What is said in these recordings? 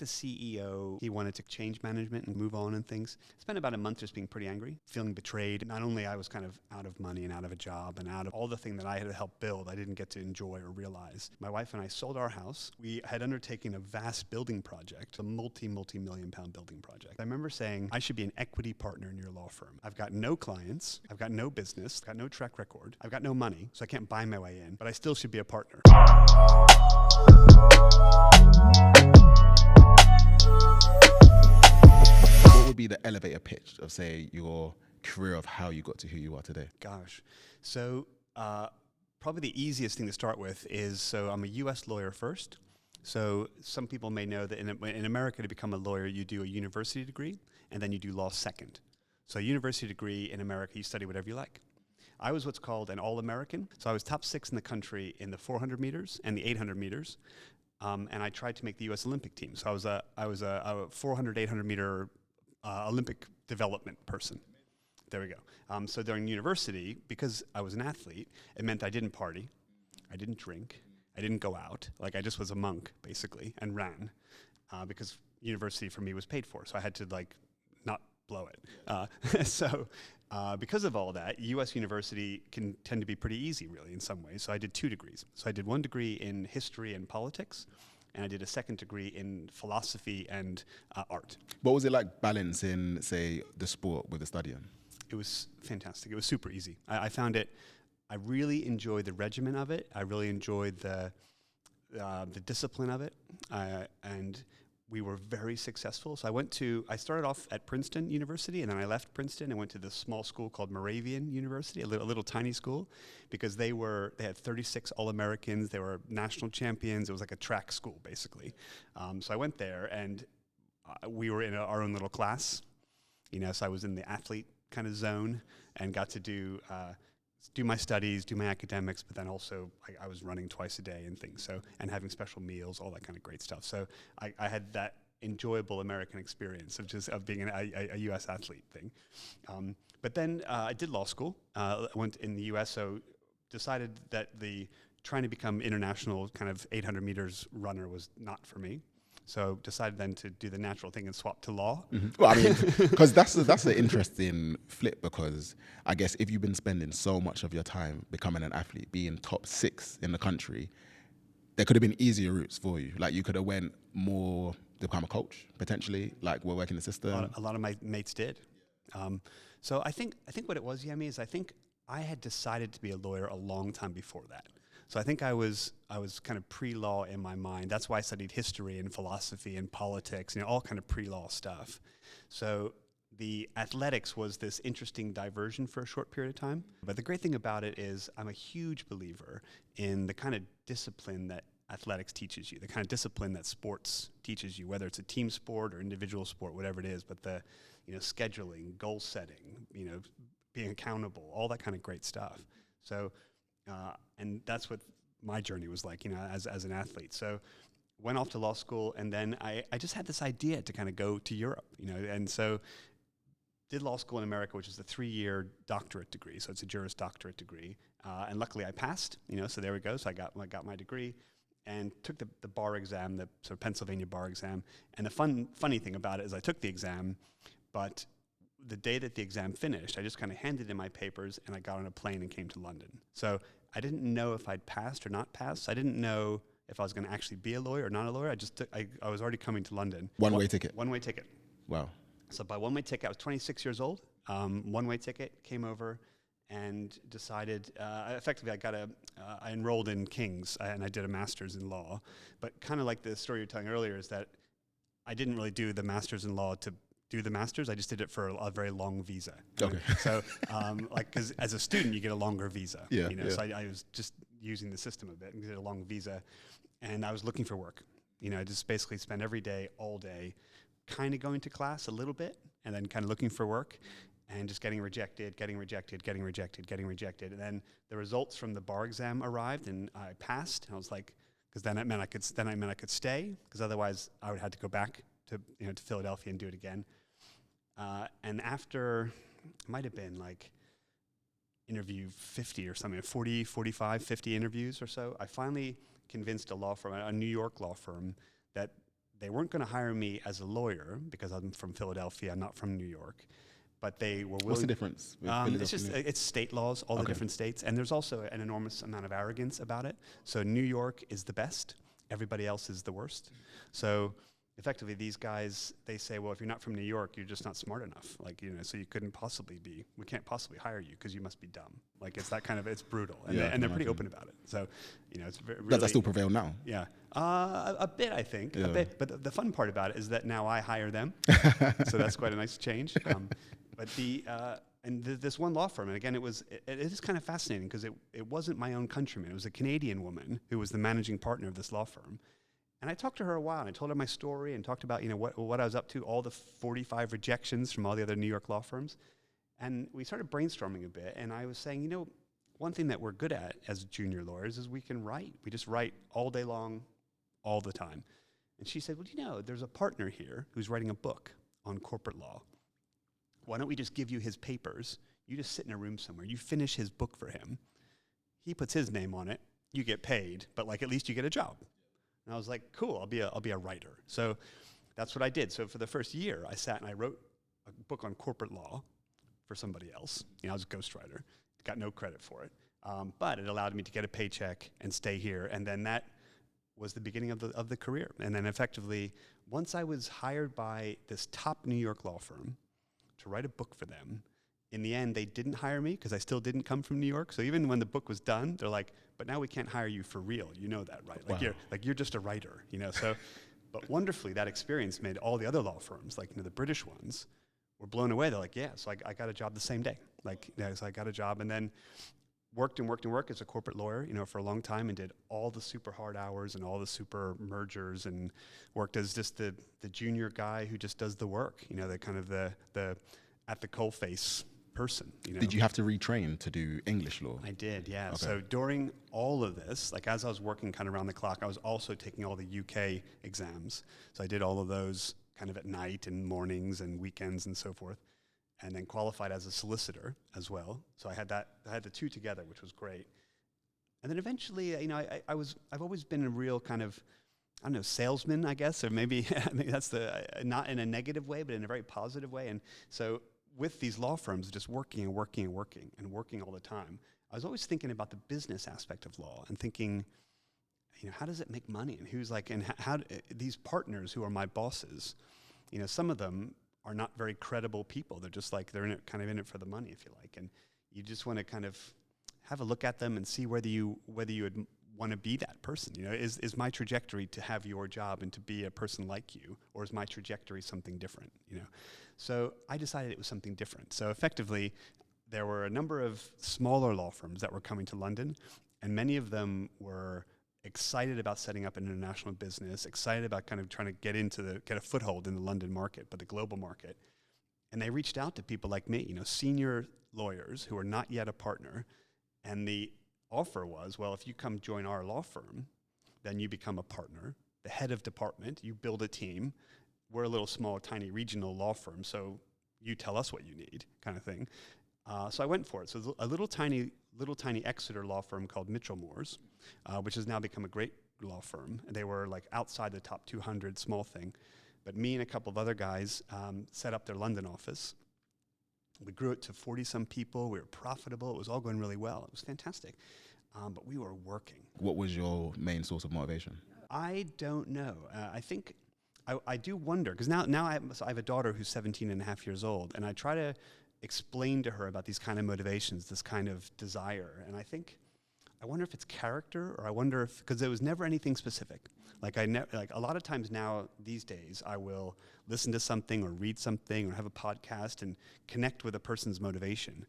the CEO. He wanted to change management and move on and things. Spent about a month just being pretty angry, feeling betrayed. Not only I was kind of out of money and out of a job and out of all the thing that I had helped build, I didn't get to enjoy or realize. My wife and I sold our house. We had undertaken a vast building project, a multi-million pound building project. I remember saying, I should be an equity partner in your law firm. I've got no clients. I've got no business. I've got no track record. I've got no money, so I can't buy my way in, but I still should be a partner. What would be the elevator pitch of, say, your career of how you got to who you are today? Gosh. So probably the easiest thing to start with is, so I'm a U.S. lawyer first. So some people may know that in America, to become a lawyer, you do a university degree, and then you do law second. So a university degree in America, you study whatever you like. I was what's called an All-American. So I was top 6 in the country in the 400 meters and the 800 meters. And I tried to make the U.S. Olympic team. So I was a 400, 800 meter Olympic development person. There we go. So during university, because I was an athlete, it meant I didn't party, I didn't drink, I didn't go out. Like, I just was a monk, basically, and ran, because university for me was paid for. So I had to, like, not blow it. So because of all that, U.S. university can tend to be pretty easy, really, in some ways. So I did 2 degrees. So I did 1 degree in history and politics, and I did a 2nd degree in philosophy and art. What was it like balancing, say, the sport with the studying? It was fantastic. It was super easy. I found it, I really enjoyed the regimen of it. I really enjoyed the discipline of it. And we were very successful. So I started off at Princeton University, and then I left Princeton and went to this small school called Moravian University, a little tiny school, because they had 36 All-Americans. They were national champions. It was like a track school, basically. So I went there, and we were in our own little class. So I was in the athlete kind of zone and got to do my studies, do my academics, but then also I was running twice a day and things. So, and having special meals, all that kind of great stuff. So I had that enjoyable American experience of being a U.S. athlete thing. But then I did law school. I went in the U.S., so decided that trying to become international kind of 800 meters runner was not for me. So decided then to do the natural thing and swap to law. Mm-hmm. Well, I mean, because that's an interesting flip, because I guess if you've been spending so much of your time becoming an athlete, being top 6 in the country, there could have been easier routes for you. Like, you could have went more to become a coach, potentially, like we're working the system. A lot of my mates did. So I think what it was, Yemi, is I think I had decided to be a lawyer a long time before that. So I think I was kind of pre-law in my mind. That's why I studied history and philosophy and politics, all kind of pre-law stuff. So the athletics was this interesting diversion for a short period of time. But the great thing about it is I'm a huge believer in the kind of discipline that athletics teaches you, the kind of discipline that sports teaches you, whether it's a team sport or individual sport, whatever it is, but the scheduling, goal setting, being accountable, all that kind of great stuff. So and that's what my journey was like, as an athlete. So went off to law school, and then I just had this idea to kind of go to Europe, and so did law school in America, which is a 3-year doctorate degree. So it's a Juris Doctorate degree. And luckily I passed, so there we go. So I got my degree and took the bar exam, the sort of Pennsylvania bar exam. And the funny thing about it is I took the exam, but the day that the exam finished, I just kind of handed in my papers, and I got on a plane and came to London. So I didn't know if I'd passed or not passed. I didn't know if I was going to actually be a lawyer or not a lawyer. I was already coming to London. One-way ticket? One-way ticket. Wow. So by one-way ticket, I was 26 years old. One-way ticket, came over and decided, effectively I enrolled in King's, and I did a master's in law. But kind of like the story you were telling earlier is that I didn't really do the master's in law to do the master's. I just did it for a very long visa. Okay. So, because as a student, you get a longer visa. Yeah. So I was just using the system a bit and did a long visa, and I was looking for work. I just basically spent every day, all day, kind of going to class a little bit, and then kind of looking for work, and just getting rejected. And then the results from the bar exam arrived, and I passed. And I was like, because then it meant I could stay, because otherwise I would have to go back to Philadelphia and do it again. And after, it might have been like interview 50 or something, 40, 45, 50 interviews or so, I finally convinced a law firm, a New York law firm, that they weren't going to hire me as a lawyer because I'm from Philadelphia, I'm not from New York. But they were willing. What's the difference? It's just it's state laws, all the different states, and there's also an enormous amount of arrogance about it. So New York is the best, everybody else is the worst. So effectively, these guys, they say, well, if you're not from New York, you're just not smart enough. Like, so you couldn't possibly be. We can't possibly hire you because you must be dumb. Like, it's that kind of, it's brutal, and they're pretty open about it. So, it's very. Does that still prevail now? Yeah, a bit, I think, a bit. But the fun part about it is that now I hire them, so that's quite a nice change. But this one law firm, and again, it is kind of fascinating because it wasn't my own countryman. It was a Canadian woman who was the managing partner of this law firm. And I talked to her a while, and I told her my story and talked about, what I was up to, all the 45 rejections from all the other New York law firms. And we started brainstorming a bit, and I was saying, one thing that we're good at as junior lawyers is we can write. We just write all day long, all the time. And she said, well, there's a partner here who's writing a book on corporate law. Why don't we just give you his papers? You just sit in a room somewhere. You finish his book for him. He puts his name on it. You get paid, but at least you get a job. And I was like, cool, I'll be a writer. So that's what I did. So for the first year, I sat and I wrote a book on corporate law for somebody else. I was a ghostwriter. Got no credit for it. But it allowed me to get a paycheck and stay here. And then that was the beginning of the career. And then effectively, once I was hired by this top New York law firm to write a book for them, in the end, they didn't hire me because I still didn't come from New York. So even when the book was done, they're like, but now we can't hire you for real. You know that, right? You're just a writer, So, but wonderfully, that experience made all the other law firms, the British ones, were blown away. They're like, yeah, so I got a job the same day. So I got a job and then worked as a corporate lawyer, for a long time and did all the super hard hours and all the super mergers and worked as just the junior guy who just does the work, the kind of the at the coalface person. Did you have to retrain to do English law? I did, yeah. Okay. So during all of this, as I was working kind of around the clock, I was also taking all the UK exams. So I did all of those kind of at night and mornings and weekends and so forth, and then qualified as a solicitor as well. So I had the two together, which was great. And then eventually, I've always been a real kind of, I don't know, salesman, I guess, or maybe that's not in a negative way, but in a very positive way. And so with these law firms, just working and working and working and working all the time, I was always thinking about the business aspect of law and thinking, how does it make money? And who's and how these partners who are my bosses, some of them are not very credible people. They're just they're in it for the money, if you like. And you just want to kind of have a look at them and see whether you would want to be that person. Is my trajectory to have your job and to be a person like you, or is my trajectory something different? So I decided it was something different. So effectively, there were a number of smaller law firms that were coming to London, and many of them were excited about setting up an international business, excited about kind of trying to get a foothold in the London market, but the global market. And they reached out to people like me, senior lawyers who are not yet a partner, and the offer was, well, if you come join our law firm, then you become a partner, the head of department, you build a team. We're a little small, tiny regional law firm, so you tell us what you need, kind of thing. So I went for it. So a little tiny Exeter law firm called Mitchell Moores, which has now become a great law firm. And they were outside the top 200, small thing. But me and a couple of other guys set up their London office. We grew it to 40-some people. We were profitable. It was all going really well. It was fantastic. But we were working. What was your main source of motivation? I don't know. I think I do wonder, because now I have a daughter who's 17 and a half years old, and I try to explain to her about these kind of motivations, this kind of desire. And I wonder if it's character, or I wonder if, because there was never anything specific. A lot of times now, these days, I will listen to something or read something or have a podcast and connect with a person's motivation.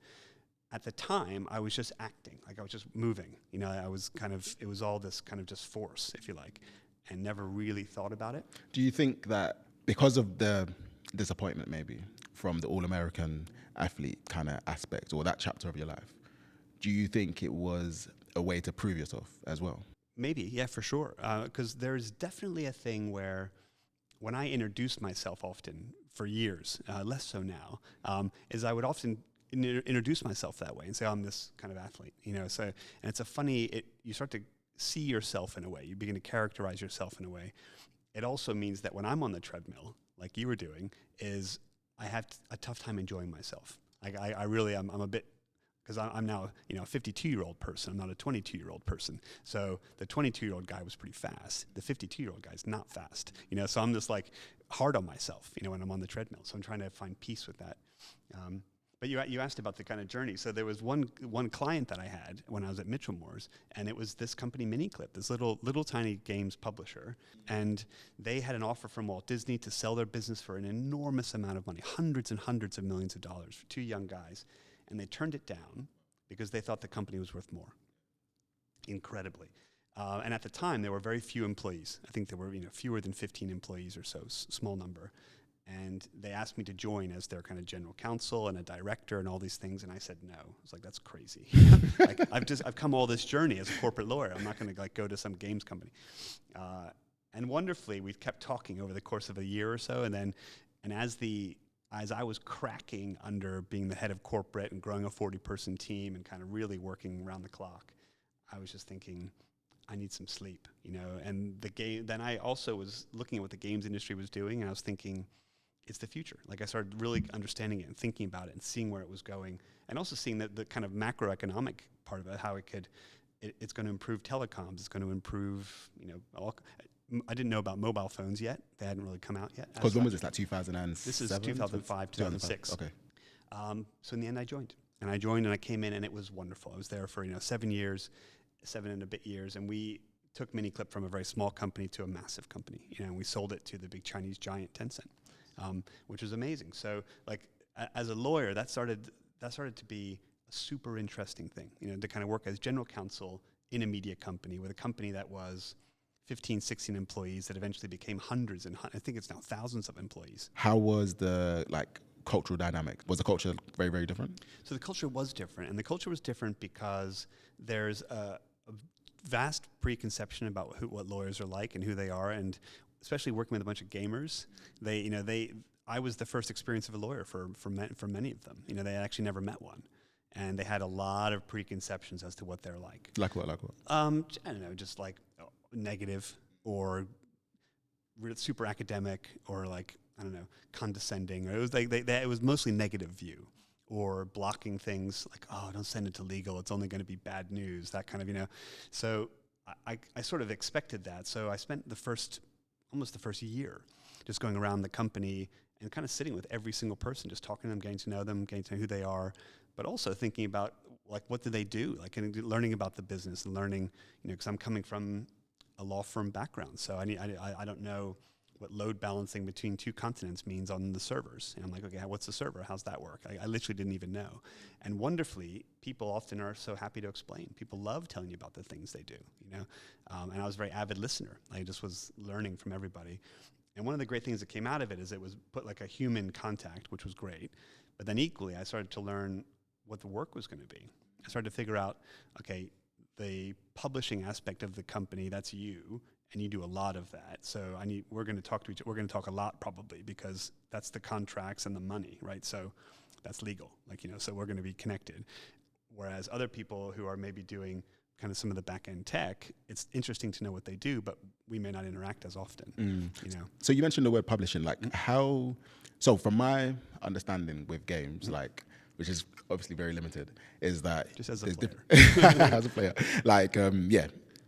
At the time, I was just acting, I was just moving. It was all this kind of just force, if you like, and never really thought about it. Do you think that because of the disappointment maybe from the all-American athlete kind of aspect, or that chapter of your life, do you think it was a way to prove yourself as well? Maybe, yeah, for sure. Because there's definitely a thing where when I introduce myself often, for years, less so now, is I would often introduce myself that way and say, I'm this kind of athlete, So, and it's you start to see yourself in a way. You begin to characterize yourself in a way. it also means that when I'm on the treadmill, like you were doing, is I have a tough time enjoying myself. Like I really, I'm a bit, because I'm now, a 52-year-old person. I'm not a 22-year-old person. So the 22-year-old guy was pretty fast. The 52-year-old guy is not fast. So I'm just like hard on myself, when I'm on the treadmill. So I'm trying to find peace with that. But you asked about the kind of journey. So there was one client that I had when I was at Mitchell Moore's, and it was this company MiniClip, this little tiny games publisher, and they had an offer from Walt Disney to sell their business for an enormous amount of money, hundreds and hundreds of millions of dollars for two young guys, and they turned it down because they thought the company was worth more. Incredibly. And at the time, there were very few employees. I think there were fewer than 15 employees or so, small number. And they asked me to join as their kind of general counsel and a director and all these things, and I said no. I was like, that's crazy. Like I've come all this journey as a corporate lawyer. I'm not going to go to some games company. And wonderfully, we've kept talking over the course of a year or so, and as I was cracking under being the head of corporate and growing a 40-person team and kind of really working around the clock, I was just thinking, I need some sleep, And then I also was looking at what the games industry was doing, and I was thinking, it's the future. Like I started really understanding it and thinking about it and seeing where it was going, and also seeing the kind of macroeconomic part of it, how it's going to improve telecoms, it's going to improve, I didn't know about mobile phones yet. They hadn't really come out yet. Because when was this, like 2007? This is 2005, 2006. Okay. So in the end, I joined. And I came in, and it was wonderful. I was there for 7 years, 7 and a bit years, and we took MiniClip from a very small company to a massive company. And we sold it to the big Chinese giant Tencent. Which was amazing. So, like, as a lawyer, that started to be a super interesting thing, to kind of work as general counsel in a media company with a company that was 15, 16 employees that eventually became hundreds and I think it's now thousands of employees. How was the, cultural dynamic? Was the culture very, very different? So the culture was different, and the culture was different because there's a vast preconception about what lawyers are like and who they are, and especially working with a bunch of gamers, I was the first experience of a lawyer for many of them. They had actually never met one, and they had a lot of preconceptions as to what they're like. Like what? I don't know, just like negative or super academic or condescending. Or it was it was mostly negative view, or blocking things like, oh, don't send it to legal, it's only going to be bad news. That kind of So I sort of expected that. So I spent almost the first year just going around the company and kind of sitting with every single person, just talking to them, getting to know them, getting to know who they are, but also thinking about what do they do, and learning about the business and learning, because I'm coming from a law firm background, so I don't know what load balancing between two continents means on the servers. And I'm like, okay, what's the server? How's that work? I literally didn't even know. And wonderfully, people often are so happy to explain. People love telling you about the things they do, and I was a very avid listener. I just was learning from everybody. And one of the great things that came out of it is it was put like a human contact, which was great. But then equally, I started to learn what the work was going to be. I started to figure out, okay, the publishing aspect of the company, that's you, and you do a lot of that. So we're going to talk to each other. We're going to talk a lot probably because that's the contracts and the money, right? So that's legal, so we're going to be connected. Whereas other people who are maybe doing kind of some of the back-end tech, it's interesting to know what they do, but we may not interact as often, So you mentioned the word publishing, so from my understanding with games, which is obviously very limited, is that... Just as a player. As a player.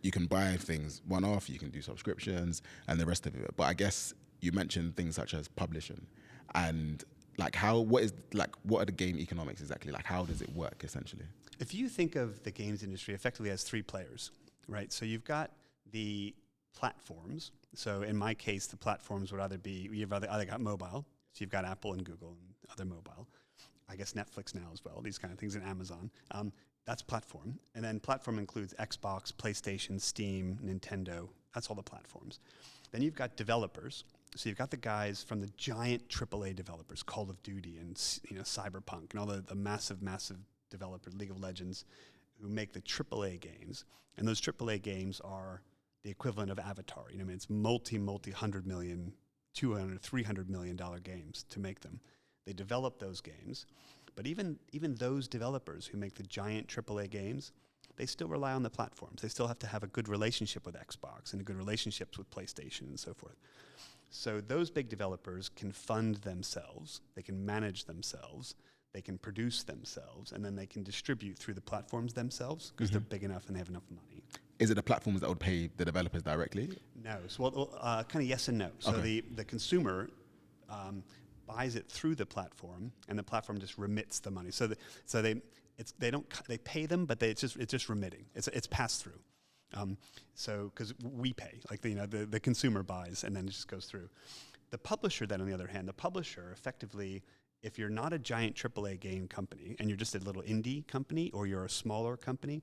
You can buy things one-off, you can do subscriptions, and the rest of it. But I guess you mentioned things such as publishing, and what are the game economics exactly? How does it work, essentially? If you think of the games industry effectively as three players, right? So you've got the platforms. So in my case, the platforms would either be, you've either got mobile, so you've got Apple and Google and other mobile. I guess Netflix now as well, these kind of things, and Amazon. That's platform. And then platform includes Xbox, PlayStation, Steam, Nintendo. That's all the platforms. Then you've got developers. So you've got the guys from the giant AAA developers, Call of Duty and Cyberpunk, and all the massive developers, League of Legends, who make the AAA games. And those AAA games are the equivalent of Avatar. It's multi-100 million, $200, $300 million games to make them. They develop those games. But even those developers who make the giant AAA games, they still rely on the platforms. They still have to have a good relationship with Xbox and a good relationships with PlayStation and so forth. So those big developers can fund themselves, they can manage themselves, they can produce themselves, and then they can distribute through the platforms themselves because they're big enough and they have enough money. Is it the platforms that would pay the developers directly? No. So, kind of yes and no. So the consumer buys it through the platform, and the platform just remits the money. They pay them, but it's just remitting. It's passed through. So because we pay, like the consumer buys, and then it just goes through. The publisher, then on the other hand, the publisher effectively, if you're not a giant AAA game company and you're just a little indie company, or you're a smaller company,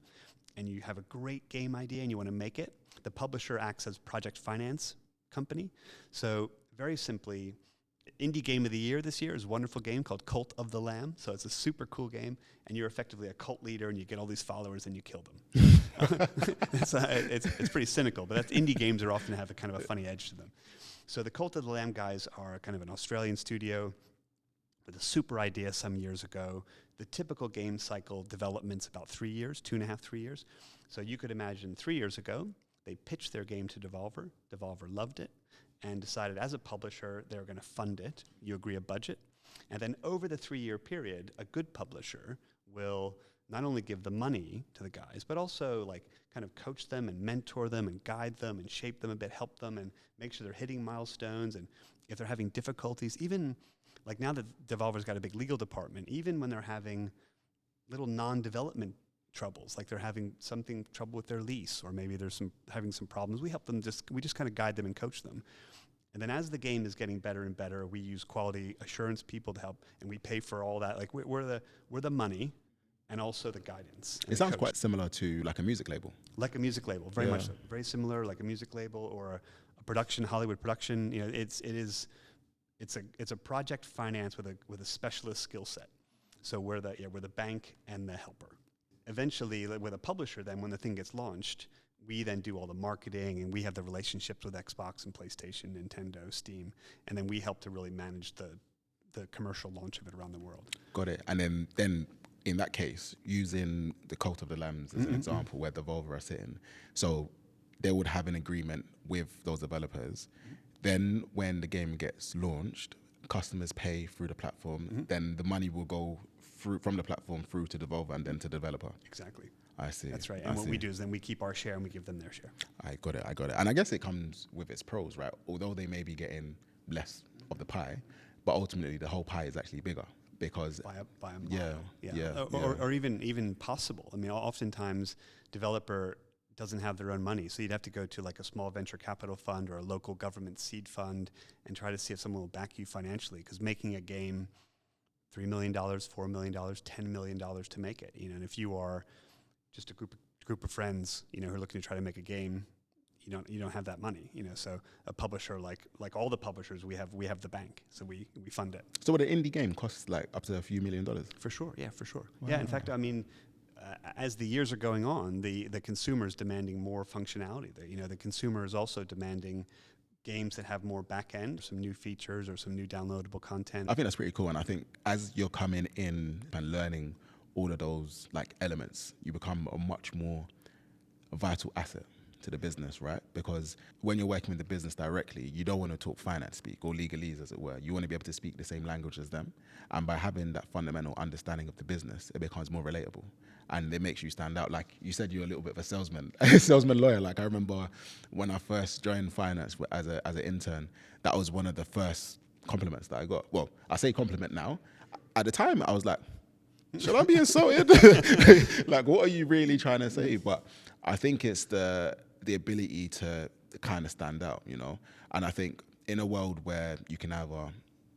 and you have a great game idea and you want to make it, the publisher acts as project finance company. So very simply, indie game of the year this year is a wonderful game called Cult of the Lamb. So it's a super cool game, and you're effectively a cult leader, and you get all these followers and you kill them. It's pretty cynical, but indie games are often have a kind of a funny edge to them. So the Cult of the Lamb guys are kind of an Australian studio with a super idea some years ago. The typical game cycle development's about 3 years, 2.5, 3 years. So you could imagine 3 years ago, they pitched their game to Devolver. Devolver loved it and decided as a publisher they were going to fund it. You agree a budget. And then over the 3-year period, a good publisher will not only give the money to the guys, but also like kind of coach them and mentor them and guide them and shape them a bit, help them and make sure they're hitting milestones. And if they're having difficulties, even like now that Devolver's got a big legal department, even when they're having little non-development troubles, like they're having trouble with their lease, or maybe there's having some problems, we help them, we just kind of guide them and coach them. And then as the game is getting better and better, we use quality assurance people to help, and we pay for all that. Like we're the money and also the guidance. It sounds quite similar to like a music label. Like a music label, very much so. Very similar, like a music label or a production, Hollywood production. It's a project finance with a specialist skill set. So we're the bank and the helper. Eventually, with a publisher, then when the thing gets launched, we then do all the marketing, and we have the relationships with Xbox and PlayStation, Nintendo, Steam, and then we help to really manage the commercial launch of it around the world. Got it. And then in that case, using the Cult of the Lambs as an example, where Devolver are sitting, so they would have an agreement with those developers. Then when the game gets launched, customers pay through the platform, then the money will go from the platform through to Devolver and then to the developer. Exactly. I see. That's right. And what we do is then we keep our share and we give them their share. I got it. And I guess it comes with its pros, right? Although they may be getting less of the pie, but ultimately the whole pie is actually bigger because by a mile. Or even possible. I mean, oftentimes developer doesn't have their own money, so you'd have to go to like a small venture capital fund or a local government seed fund and try to see if someone will back you financially, because making a game, $3 million, $4 million, $10 million to make it, and if you are just a group of friends, who are looking to try to make a game, you don't have that money, So a publisher, like all the publishers, we have the bank, so we fund it. So would an indie game cost like up to a few $1 million? For sure, yeah, for sure. Wow. Yeah, in fact, I mean, as the years are going on, the consumer is demanding more functionality. The consumer is also demanding games that have more back end, some new features or some new downloadable content. I think that's pretty cool, and I think as you're coming in and learning all of those like elements, you become a much more vital asset to the business, right? Because when you're working with the business directly, you don't want to talk finance speak or legalese, as it were. You want to be able to speak the same language as them. And by having that fundamental understanding of the business, it becomes more relatable. And it makes you stand out. Like you said, you're a little bit of a salesman, lawyer. Like I remember when I first joined finance as an intern, that was one of the first compliments that I got. Well, I say compliment now. At the time, I was like, should I be insulted? Like, what are you really trying to say? But I think it's the ability to kind of stand out, And I think in a world where you can either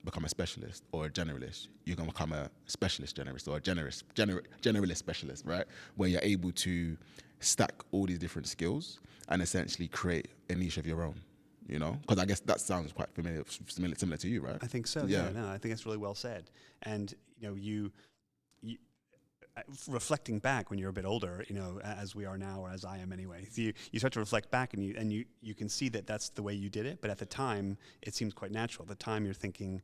become a specialist or a generalist, you can become a specialist generalist or a generalist specialist, right? Where you're able to stack all these different skills and essentially create a niche of your own. Because I guess that sounds quite similar to you, right? I think so. Yeah. No, I think it's really well said. And you reflecting back when you're a bit older, as we are now, or as I am anyway, you start to reflect back and you can see that that's the way you did it. But at the time, it seems quite natural. At the time, you're thinking,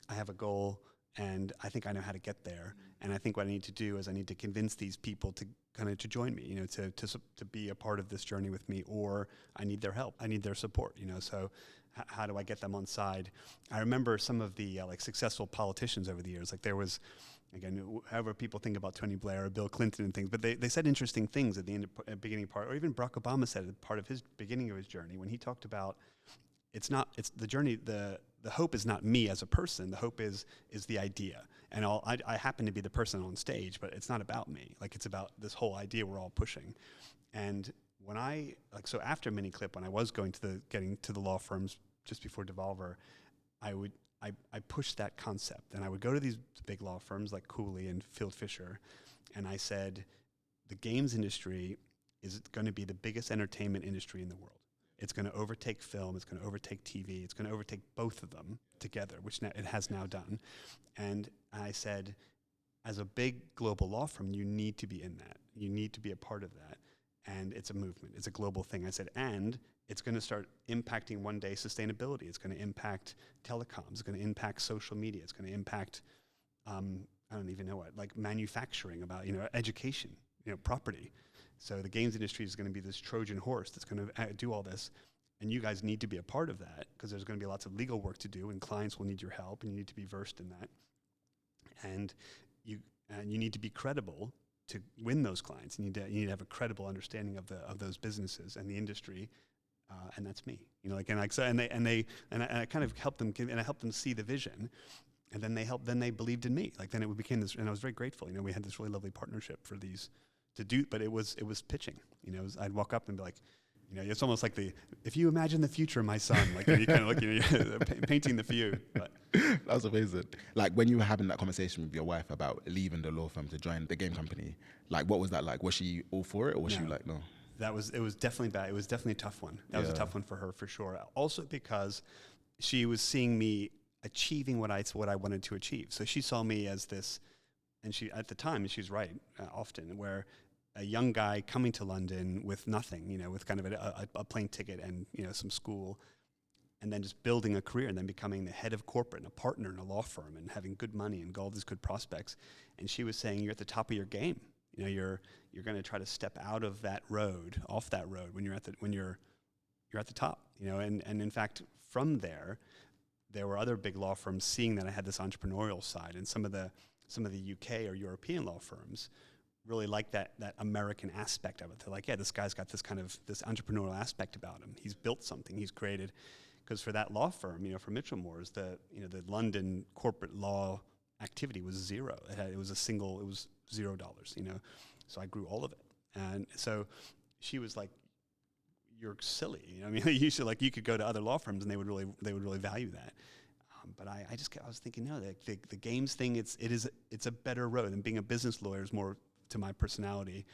I have a goal, and I think I know how to get there. And I think what I need to do is I need to convince these people to kind of to join me, to be a part of this journey with me, or I need their help. I need their support, So how do I get them on side? I remember some of the successful politicians over the years. Like there was, again, however people think about Tony Blair or Bill Clinton and things, but they said interesting things at the end of beginning part, or even Barack Obama said at part of his beginning of his journey when he talked about it's the journey, the hope is not me as a person. The hope is the idea. And I happen to be the person on stage, but it's not about me. Like it's about this whole idea we're all pushing. And when so after MiniClip, when I was getting to the law firms just before Devolver, I pushed that concept, and I would go to these big law firms like Cooley and Field Fisher, and I said, the games industry is going to be the biggest entertainment industry in the world. It's going to overtake film. It's going to overtake TV. It's going to overtake both of them together, which it has now done. And I said, as a big global law firm, you need to be in that. You need to be a part of that. And it's a movement. It's a global thing. I said, and it's going to start impacting one day sustainability. It's going to impact telecoms. It's going to impact social media. It's going to impact, I don't even know what, like manufacturing, about, education, property. So the games industry is going to be this Trojan horse that's going to do all this. And you guys need to be a part of that, because there's going to be lots of legal work to do, and clients will need your help, and you need to be versed in that. And you need to be credible to win those clients. You need to have a credible understanding of those businesses and the industry, and that's me. And I kind of helped them, and I helped them see the vision, and then they believed in me. Like then it became this, and I was very grateful. We had this really lovely partnership for these to do, but it was pitching. I'd walk up and be like, it's almost like if you imagine the future, my son, like you kind of like painting the view. But that was amazing. Like when you were having that conversation with your wife about leaving the law firm to join the game company, like what was that like? Was she all for it, or was she like, no? It was definitely bad. It was definitely a tough one. That was a tough one for her, for sure. Also because she was seeing me achieving what I wanted to achieve. So she saw me as this, and at the time, she was right, often, where a young guy coming to London with nothing, with kind of a plane ticket and, some school, and then just building a career and then becoming the head of corporate and a partner in a law firm and having good money and all these good prospects. And she was saying, you're at the top of your game. You're going to try to step out of that road, off that road when you're at the top, and in fact, from there were other big law firms seeing that I had this entrepreneurial side, and some of the UK or European law firms really like that American aspect of it. They're like, yeah, this guy's got this entrepreneurial aspect about him. He's built something. He's created. Because for that law firm, for Mitchell Moore's, the London corporate law activity was zero. It was $0. So I grew all of it, and so she was like, "You're silly." You should you could go to other law firms and they would really value that. But I was thinking, no, the games thing, it's a better road, and being a business lawyer is more to my personality,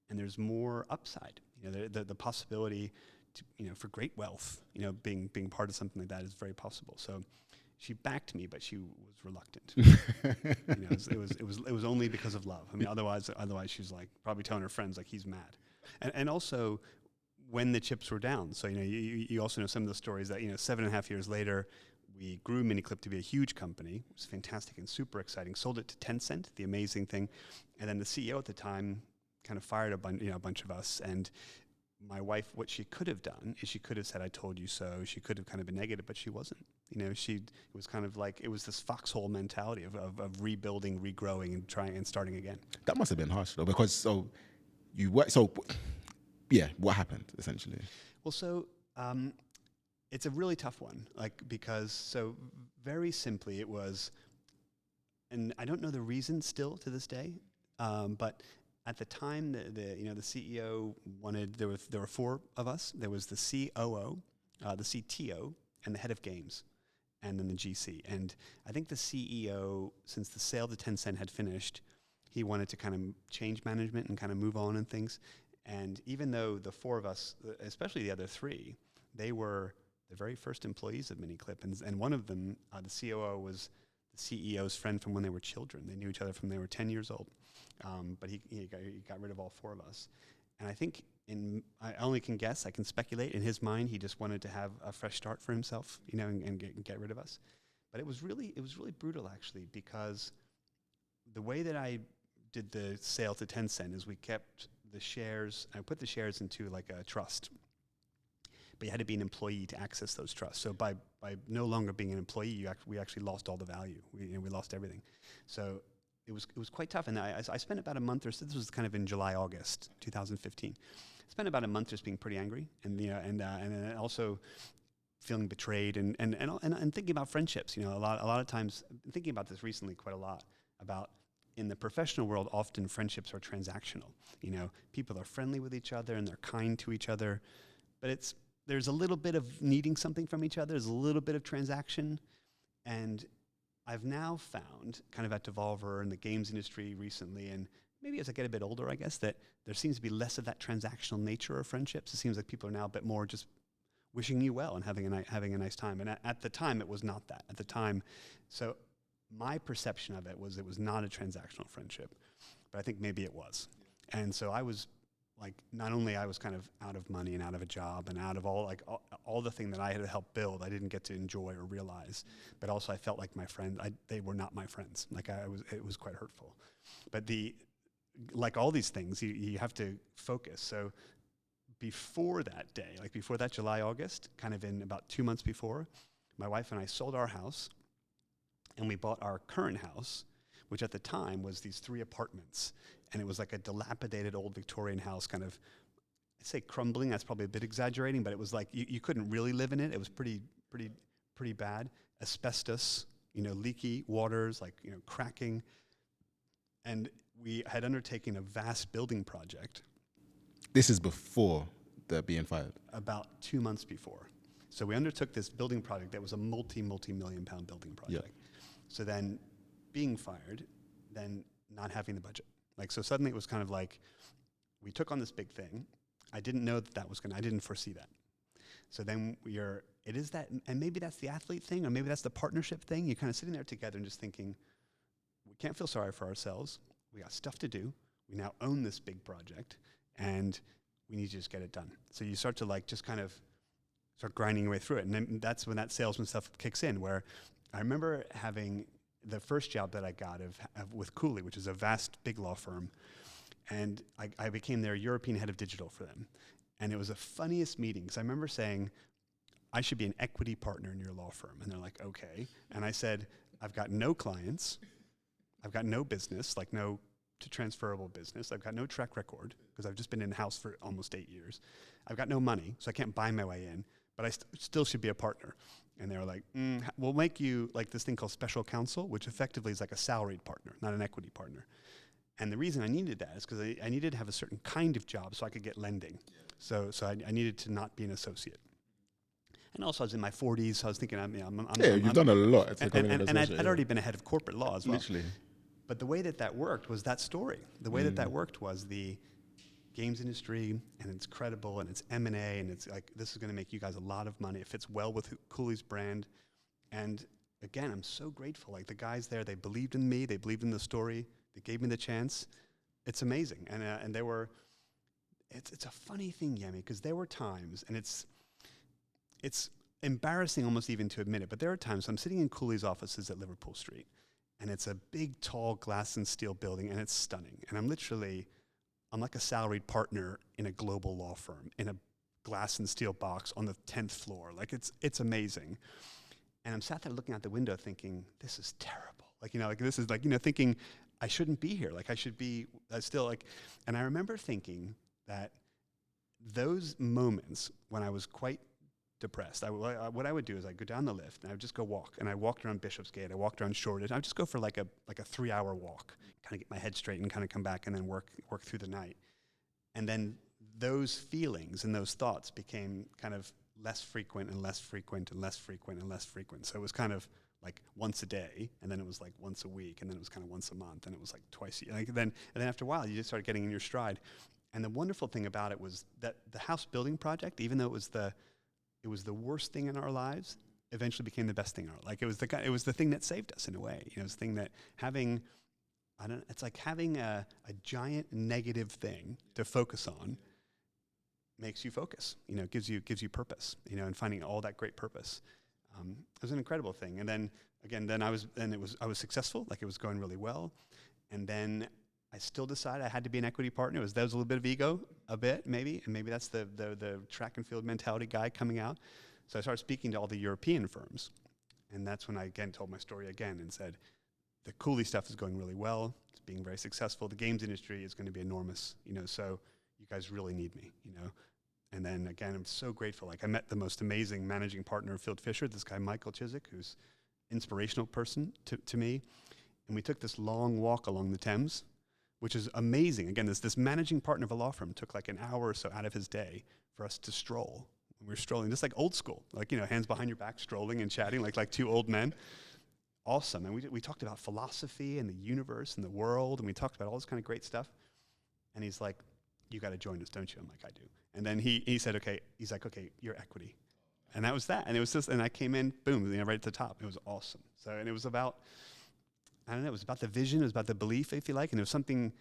and there's more upside. The possibility to, for great wealth, being part of something like that is very possible. So she backed me, but she was reluctant. It was only because of love. Otherwise she's like probably telling her friends like he's mad, and also when the chips were down. So you also know some of the stories that 7.5 years later, we grew MiniClip to be a huge company. It was fantastic and super exciting. Sold it to Tencent, the amazing thing. And then the CEO at the time kind of fired a bunch of us. And my wife, what she could have done is she could have said, "I told you so." She could have kind of been negative, but she wasn't. It was kind of like, it was this foxhole mentality of rebuilding, regrowing, and trying and starting again. That must have been harsh though, because what happened essentially? Well, it's a really tough one, because very simply it was, and I don't know the reason still to this day, but at the time the CEO wanted, there were four of us. There was the COO, the CTO, and the head of games, and then the GC. And I think the CEO, since the sale to Tencent had finished, he wanted to kind of change management and kind of move on and things. And even though the four of us, especially the other three, they were the very first employees of MiniClip, and one of them, the COO, was the CEO's friend from when they were children. They knew each other from they were 10 years old. But he got rid of all four of us. And I think, I only can guess, I can speculate, in his mind, he just wanted to have a fresh start for himself, and get rid of us. But it was really brutal actually, because the way that I did the sale to Tencent is we kept the shares. I put the shares into like a trust, but you had to be an employee to access those trusts. So by no longer being an employee, we actually lost all the value. We lost everything. So it was quite tough. And I spent about a month or so. This was kind of in July, August, 2015. I spent about a month just being pretty angry, and then also feeling betrayed, and thinking about friendships. A lot of times, thinking about this recently quite a lot, about in the professional world, often friendships are transactional. People are friendly with each other and they're kind to each other, but there's a little bit of needing something from each other. There's a little bit of transaction, and I've now found, kind of at Devolver and the games industry recently, and maybe as I get a bit older, I guess, that there seems to be less of that transactional nature of friendships. It seems like people are now a bit more just wishing you well and having a nice time. And at the time, it was not that. At the time, so my perception of it was not a transactional friendship, but I think maybe it was. And so I was like, not only I was kind of out of money and out of a job and out of all the thing that I had to help build, I didn't get to enjoy or realize, but also I felt like my friend, they were not my friends. Like it was quite hurtful. But like all these things, you have to focus. So before that day, like before that July, August, kind of in about 2 months before, my wife and I sold our house, and we bought our current house, which at the time was these 3 apartments. And it was like a dilapidated old Victorian house, kind of, I'd say crumbling. That's probably a bit exaggerating, but it was like you couldn't really live in it. It was pretty bad. Asbestos, leaky waters, cracking. And we had undertaken a vast building project. This is before the being fired? About 2 months before. So we undertook this building project that was a multi-million pound building project. Yep. So then being fired, then not having the budget. So suddenly it was kind of like, we took on this big thing. I didn't know that was I didn't foresee that. So then it is that, and maybe that's the athlete thing, or maybe that's the partnership thing. You're kind of sitting there together and just thinking, we can't feel sorry for ourselves. We got stuff to do. We now own this big project, and we need to just get it done. So you start to just kind of start grinding your way through it. And then that's when that salesman stuff kicks in, where I remember having the first job that I got with Cooley, which is a vast, big law firm. And I became their European head of digital for them. And it was the funniest meeting, because I remember saying, I should be an equity partner in your law firm. And they're like, okay. And I said, I've got no clients. I've got no business, no transferable business. I've got no track record, because I've just been in-house for almost 8 years. I've got no money, so I can't buy my way in, but I still should be a partner. And they were like, we'll make you this thing called special counsel, which effectively is like a salaried partner, not an equity partner. And the reason I needed that is because I needed to have a certain kind of job so I could get lending. So I needed to not be an associate. And also, I was in my 40s, so I was thinking, you've done a lot. And I'd already been a head of corporate law as well. Literally. But the way that worked was that story. The way that worked was the games industry, and it's credible, and it's M&A, and it's like, this is going to make you guys a lot of money. It fits well with Cooley's brand. And again, I'm so grateful. The guys there, they believed in me. They believed in the story. They gave me the chance. It's amazing. And they were, it's a funny thing, Yemi, because there were times, and it's embarrassing almost even to admit it, but there are times I'm sitting in Cooley's offices at Liverpool Street, and it's a big, tall glass and steel building, and it's stunning. And I'm like a salaried partner in a global law firm in a glass and steel box on the 10th floor. It's amazing. And I'm sat there looking out the window thinking, this is terrible. This is thinking I shouldn't be here. I should be still and I remember thinking that those moments when I was quite depressed, what I would do is I'd go down the lift and I would just go walk. And I walked around Bishopsgate, I walked around Shoreditch. I would just go for like a 3-hour walk, kind of get my head straight and kind of come back and then work through the night. And then those feelings and those thoughts became kind of less frequent and less frequent and less frequent and less frequent. So it was kind of like once a day, and then it was like once a week, and then it was kind of once a month, and it was like twice a year. And then after a while, you just started getting in your stride. And the wonderful thing about it was that the house building project, even though it was the worst thing in our lives, eventually became the best thing in our life. It was the thing that saved us in a way. It was the thing that it's like having a giant negative thing to focus on makes you focus. Gives you purpose. And finding all that great purpose. It was an incredible thing. And then again, I was successful, like it was going really well. And then I still decided I had to be an equity partner. There was a little bit of ego, maybe, and maybe that's the track and field mentality guy coming out. So I started speaking to all the European firms. And that's when I again told my story again and said, the Cooley stuff is going really well. It's being very successful. The games industry is going to be enormous, so you guys really need me, And then again, I'm so grateful. Like I met the most amazing managing partner of Field Fisher, this guy, Michael Chadwick, who's inspirational person to me. And we took this long walk along the Thames, which is amazing. Again, this managing partner of a law firm took like an hour or so out of his day for us to stroll. We were strolling, just like old school, like, hands behind your back, strolling and chatting like two old men. Awesome. And we talked about philosophy and the universe and the world, and we talked about all this kind of great stuff. And he's like, you got to join us, don't you? I'm like, I do. And then he said, okay, he's like, okay, you're equity. And that was that. And it was just, and I came in, boom, right at the top. It was awesome. So, and it was about, I don't know, it was about the vision, it was about the belief, if you like, and there was something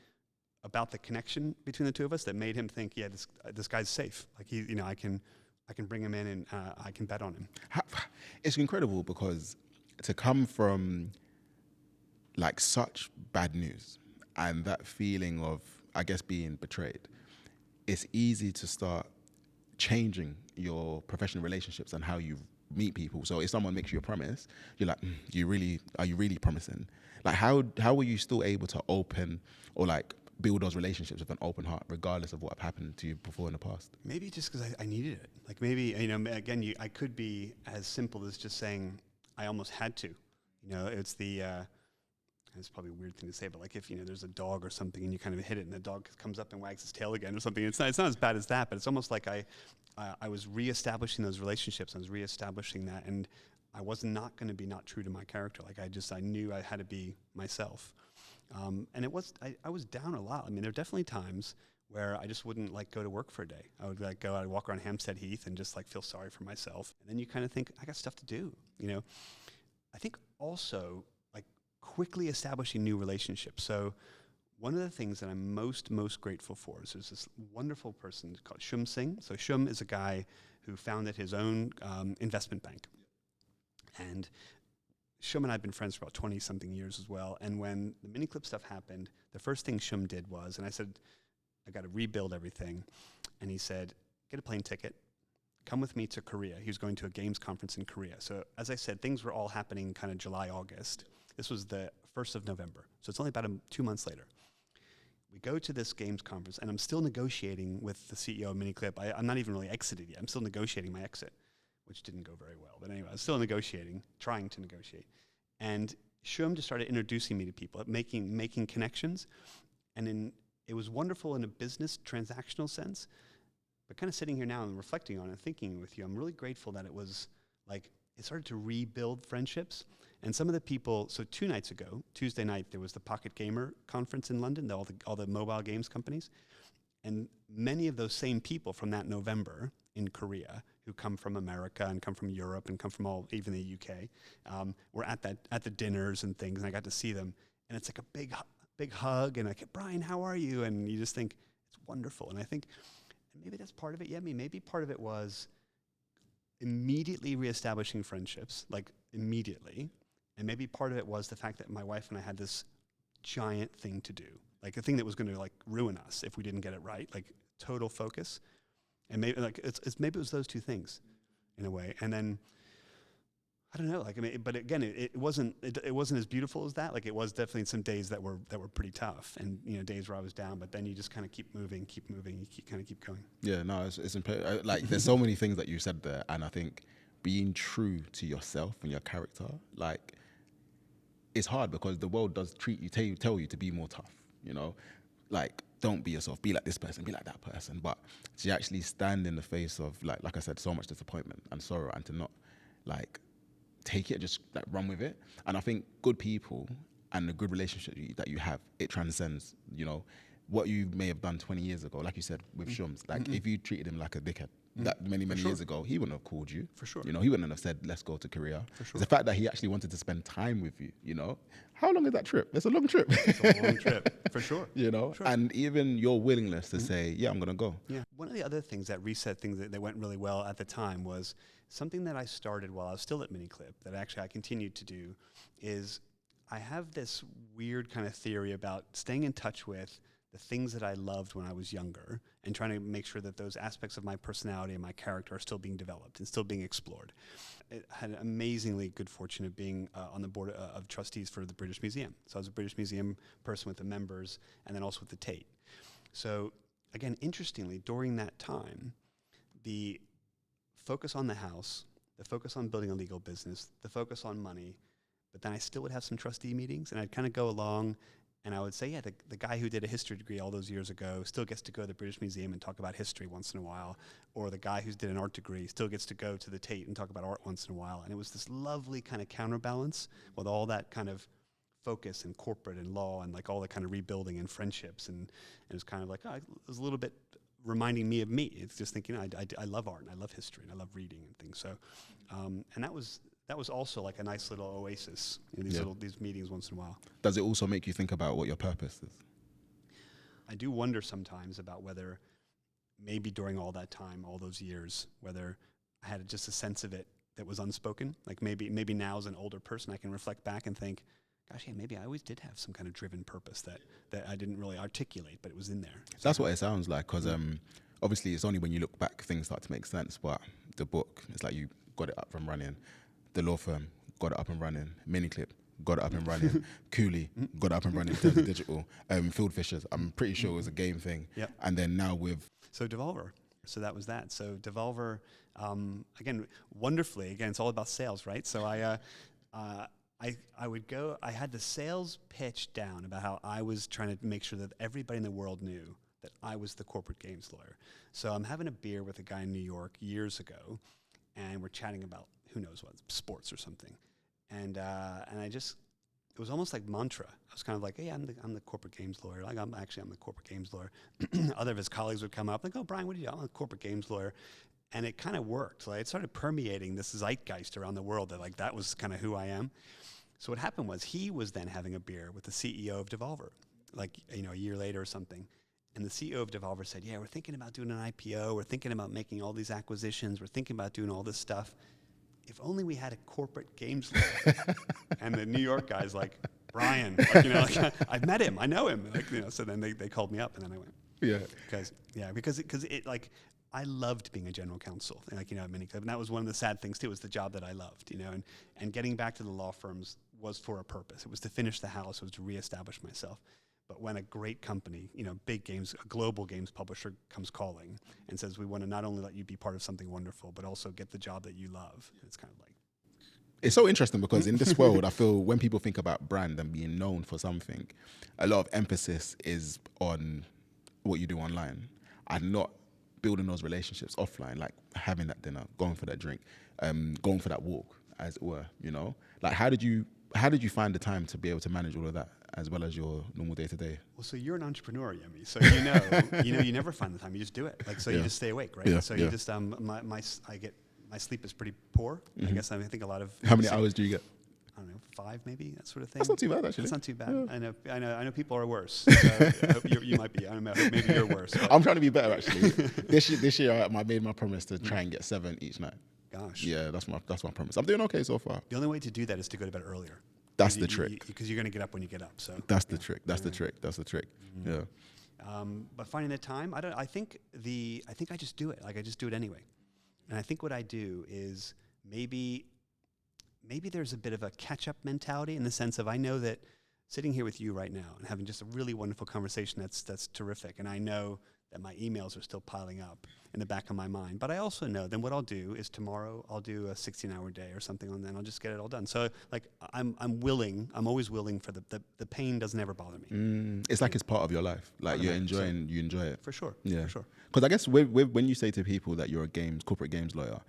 about the connection between the two of us that made him think, yeah, this guy's safe. Like I can bring him in and I can bet on him. It's incredible because to come from like such bad news and that feeling of, I guess, being betrayed, it's easy to start changing your professional relationships and how you meet people. So if someone makes you a promise, you're like, are you really promising? Like how were you still able to open or like build those relationships with an open heart, regardless of what had happened to you before in the past? Maybe just because I needed it. Like maybe, again, I could be as simple as just saying I almost had to. It's it's probably a weird thing to say, but like if, there's a dog or something and you kind of hit it and the dog comes up and wags its tail again or something, it's not as bad as that, but it's almost like I was reestablishing those relationships. I was reestablishing that, and I was not going to be not true to my character. Like I knew I had to be myself. And I was down a lot. I mean, there are definitely times where I just wouldn't like go to work for a day. I'd walk around Hampstead Heath and just like feel sorry for myself. And then you kind of think, I got stuff to do, I think also like quickly establishing new relationships. So one of the things that I'm most grateful for is there's this wonderful person called Shum Singh. So Shum is a guy who founded his own investment bank. And Shum and I have been friends for about 20-something years as well. And when the mini clip stuff happened, the first thing Shum did was, and I said, I got to rebuild everything. And he said, get a plane ticket, come with me to Korea. He was going to a games conference in Korea. So as I said, things were all happening kind of July, August. This was the 1st of November. So it's only about 2 months later. We go to this games conference, and I'm still negotiating with the CEO of Miniclip. I'm not even really exited yet. I'm still negotiating my exit, which didn't go very well. But anyway, I was still negotiating, trying to negotiate. And Shum just started introducing me to people, making connections. And it was wonderful in a business transactional sense. But kind of sitting here now and reflecting on it and thinking with you, I'm really grateful that it was like, it started to rebuild friendships. And some of the people, so 2 nights ago, Tuesday night, there was the Pocket Gamer conference in London, all the mobile games companies. And many of those same people from that November in Korea, who come from America and come from Europe and come from even the UK, were at the dinners and things, and I got to see them. And it's like a big hug, and I kept, Brian, how are you? And you just think, it's wonderful. And I think maybe that's part of it. Yeah, maybe part of it was immediately reestablishing friendships, like immediately. And maybe part of it was the fact that my wife and I had this giant thing to do, like a thing that was going to like ruin us if we didn't get it right, like total focus. And maybe like maybe it was those two things in a way. And then I don't know, like, I mean, but again, it wasn't as beautiful as that. Like it was definitely some days that were pretty tough, and days where I was down. But then you just kind of keep moving, you kind of keep going. Yeah, no, it's like there's so many things that you said there, and I think being true to yourself and your character, like, it's hard because the world does tell you to be more tough. Like, don't be yourself, be like this person, be like that person. But to actually stand in the face of like I said, so much disappointment and sorrow, and to not like take it, just like run with it. And I think good people and the good relationship that you have, it transcends, what you may have done 20 years ago. Like you said with Shums, like if you treated him like a dickhead that many years ago, he wouldn't have called you. For sure. He wouldn't have said, let's go to Korea. For sure. It's the fact that he actually wanted to spend time with you, How long is that trip? It's a long trip. It's a long trip, for sure. Sure. And even your willingness to say, yeah, I'm going to go. Yeah. One of the other things that reset things that went really well at the time was something that I started while I was still at Miniclip that actually I continued to do is I have this weird kind of theory about staying in touch with the things that I loved when I was younger and trying to make sure that those aspects of my personality and my character are still being developed and still being explored. I had an amazingly good fortune of being on the board of trustees for the British Museum. So I was a British Museum person with the members and then also with the Tate. So again, interestingly, during that time, the focus on the house, the focus on building a legal business, the focus on money, but then I still would have some trustee meetings, and I'd kind of go along, and I would say, yeah, the guy who did a history degree all those years ago still gets to go to the British Museum and talk about history once in a while, or the guy who did an art degree still gets to go to the Tate and talk about art once in a while. And it was this lovely kind of counterbalance with all that kind of focus and corporate and law and like all the kind of rebuilding and friendships, and it was kind of like, it was a little bit reminding me of me. It's just thinking, I love art and I love history and I love reading and things. So, and that was also like a nice little oasis, these meetings once in a while. Does it also make you think about what your purpose is? I do wonder sometimes about whether maybe during all that time, all those years, whether I had just a sense of it that was unspoken. Like maybe now as an older person, I can reflect back and think, gosh, yeah, maybe I always did have some kind of driven purpose that I didn't really articulate, but it was in there. That's what it sounds like, because obviously it's only when you look back things start to make sense, but the book, it's like you got it up and running. The law firm, got it up and running. Miniclip, got it up and running. Cooley, got it up and running. Digital. Field Fishers, I'm pretty sure it was a game thing. Yep. And then now with... So Devolver. So that was that. So Devolver, again, wonderfully, again, it's all about sales, right? So I would go, I had the sales pitch down about how I was trying to make sure that everybody in the world knew that I was the corporate games lawyer. So I'm having a beer with a guy in New York years ago, and we're chatting about who knows what, sports or something. And I just, it was almost like mantra. I was kind of like, hey, I'm the corporate games lawyer. Like I'm the corporate games lawyer. Other of his colleagues would come up like, oh, Brian, what do you do? I'm a corporate games lawyer. And it kind of worked. Like it started permeating this zeitgeist around the world that was kind of who I am. So what happened was he was then having a beer with the CEO of Devolver, like, a year later or something. And the CEO of Devolver said, yeah, we're thinking about doing an IPO. We're thinking about making all these acquisitions. We're thinking about doing all this stuff. If only we had a corporate games lawyer. And the New York guy's like, Brian, I've met him. I know him. So then they called me up, and then I went. Yeah. Because it like, I loved being a general counsel, at Miniclip. And that was one of the sad things too, was the job that I loved, and getting back to the law firms was for a purpose. It was to finish the house. It was to reestablish myself. But when a great company, big games, a global games publisher comes calling and says, we want to not only let you be part of something wonderful, but also get the job that you love, it's kind of like. It's so interesting because in this world, I feel when people think about brand and being known for something, a lot of emphasis is on what you do online and not building those relationships offline, like having that dinner, going for that drink, going for that walk, as it were, Like, how did you find the time to be able to manage all of that as well as your normal day-to-day? Well, so you're an entrepreneur, Yemi. So you never find the time. You just do it. Like, so you just stay awake, right? Yeah, so you just my sleep is pretty poor. Mm-hmm. I guess I think a lot of. How many hours do you get? I don't know, 5 maybe, that sort of thing. That's not too bad, actually. That's not too bad. Yeah. I know people are worse. So I hope you might be. I don't know. Maybe you're worse. I'm trying to be better, actually. This year I made my promise to try and get 7 each night. Gosh. Yeah, that's my promise. I'm doing okay so far. The only way to do that is to go to bed earlier. That's the trick. Because you're going to get up when you get up. So that's the trick. That's the trick. Mm-hmm. Yeah. But finding the time, I think I just do it. Like I just do it anyway. And I think what I do is maybe there's a bit of a catch-up mentality in the sense of I know that sitting here with you right now and having just a really wonderful conversation that's terrific, and I know that my emails are still piling up in the back of my mind. But I also know then what I'll do is tomorrow I'll do a 16-hour day or something, and then I'll just get it all done. So like I'm always willing for the pain doesn't ever bother me. It's like it's part of your life. Like you enjoy it. For sure. Yeah. For sure. Because I guess when you say to people that you're a corporate games lawyer,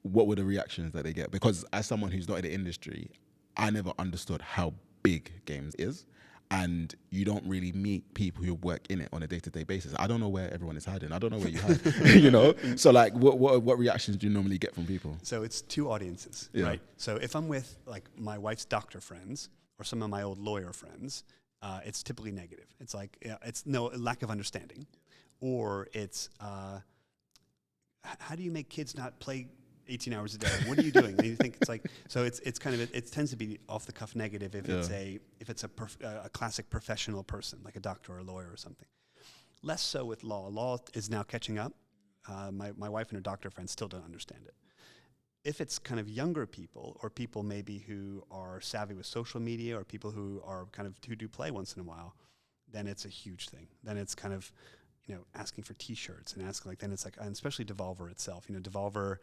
what were the reactions that they get? Because as someone who's not in the industry, I never understood how big games is. And you don't really meet people who work in it on a day-to-day basis. I don't know where everyone is hiding. I don't know where you hide, So like, what reactions do you normally get from people? So it's 2 audiences, right? So if I'm with like my wife's doctor friends or some of my old lawyer friends, it's typically negative. It's like, it's no lack of understanding, or it's how do you make kids not play 18 hours a day. What are you doing? And you think it's like, so it's kind of, it tends to be off the cuff negative if it's a classic professional person, like a doctor or a lawyer or something. Less so with law. Law is now catching up. My wife and her doctor friends still don't understand it. If it's kind of younger people or people maybe who are savvy with social media or people who are kind of who do play once in a while, then it's a huge thing. Then it's kind of, asking for T-shirts and asking then it's like, and especially Devolver itself. Devolver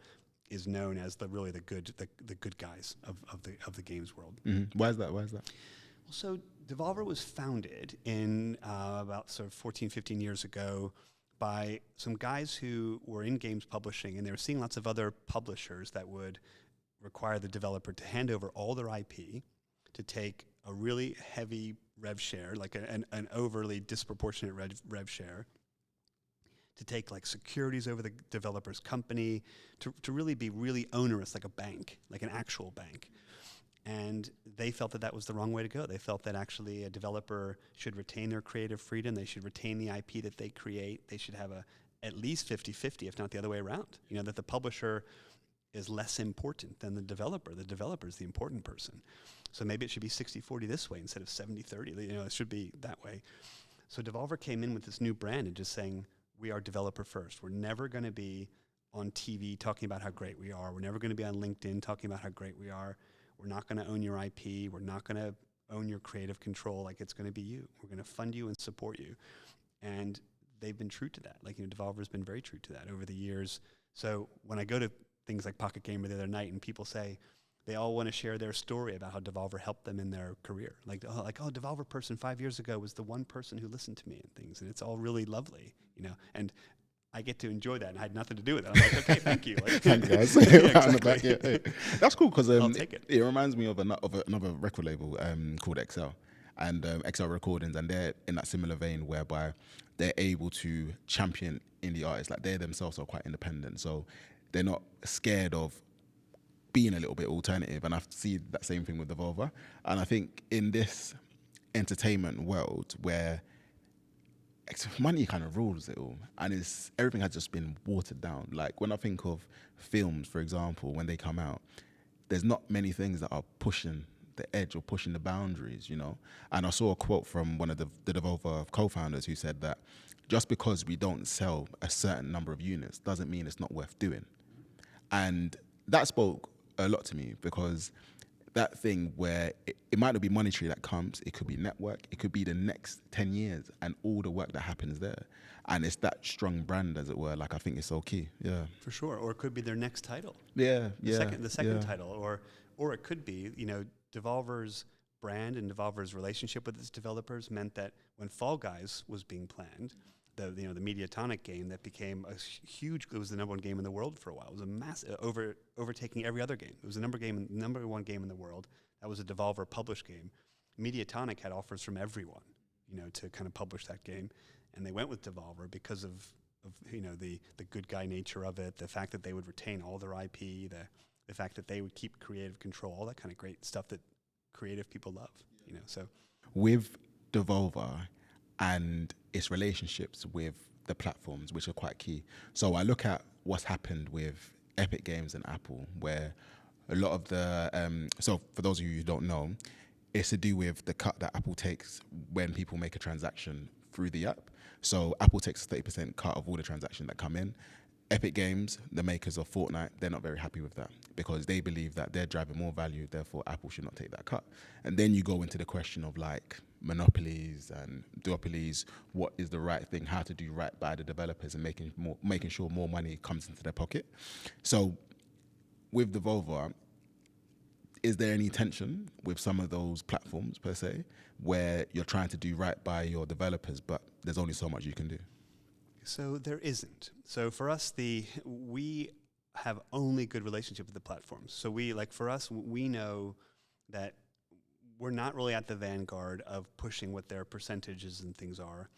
is known as the good guys of the games world. Mm-hmm. Why is that? Well, so Devolver was founded in about sort of 14, 15 years ago by some guys who were in games publishing, and they were seeing lots of other publishers that would require the developer to hand over all their IP, to take a really heavy rev share, like an overly disproportionate rev share, to take like securities over the developer's company, to really be really onerous, like a bank, like an actual bank. And they felt that was the wrong way to go. They felt that actually a developer should retain their creative freedom. They should retain the IP that they create. They should have at least 50-50, if not the other way around. That the publisher is less important than the developer. The developer is the important person. So maybe it should be 60-40 this way instead of 70-30. It should be that way. So Devolver came in with this new brand and just saying, we are developer first. We're never going to be on TV talking about how great we are. We're never going to be on LinkedIn talking about how great we are. We're not going to own your IP. We're not going to own your creative control. Like, it's going to be you. We're going to fund you and support you. And they've been true to that. Devolver's been very true to that over the years. So when I go to things like Pocket Gamer the other night and people say they all want to share their story about how Devolver helped them in their career. Devolver person 5 years ago was the one person who listened to me and things. And it's all really lovely, and I get to enjoy that, and I had nothing to do with it. I'm like, okay, thank you. Thanks, guys. Exactly. Hey. That's cool because I'll take it. It reminds me of another record label called XL, and XL Recordings, and they're in that similar vein whereby they're able to champion indie artists. Like, they themselves are quite independent, so they're not scared of being a little bit alternative. And I see that same thing with Devolver. And I think in this entertainment world where money kind of rules it all, and everything has just been watered down. Like, when I think of films, for example, when they come out, there's not many things that are pushing the edge or pushing the boundaries, And I saw a quote from one of the Devolver co-founders who said that just because we don't sell a certain number of units doesn't mean it's not worth doing. And that spoke a lot to me, because that thing where it might not be monetary that comes, it could be network, it could be the next 10 years and all the work that happens there. And it's that strong brand, as it were. Like, I think it's so key. Yeah. For sure. Or it could be their next title. The second title. Or it could be, Devolver's brand and Devolver's relationship with its developers meant that when Fall Guys was being planned, the Mediatonic game that became it was the number one game in the world for a while. It was a massive, overtaking every other game. It was the number one game in the world. That was a Devolver published game. Mediatonic had offers from everyone, to kind of publish that game, and they went with Devolver because of the good guy nature of it, the fact that they would retain all their IP, the fact that they would keep creative control, all that kind of great stuff that creative people love. So with Devolver and its relationships with the platforms, which are quite key. So I look at what's happened with Epic Games and Apple, where a lot of the, so for those of you who don't know, it's to do with the cut that Apple takes when people make a transaction through the app. So Apple takes a 30% cut of all the transactions that come in. Epic Games, the makers of Fortnite, they're not very happy with that because they believe that they're driving more value, therefore Apple should not take that cut. And then you go into the question of like monopolies and duopolies, what is the right thing, how to do right by the developers and making sure more money comes into their pocket. So with Devolver, is there any tension with some of those platforms per se, where you're trying to do right by your developers, but there's only so much you can do? So there isn't. So for us, we have only good relationship with the platforms. So for us, we know that we're not really at the vanguard of pushing what their percentages and things are.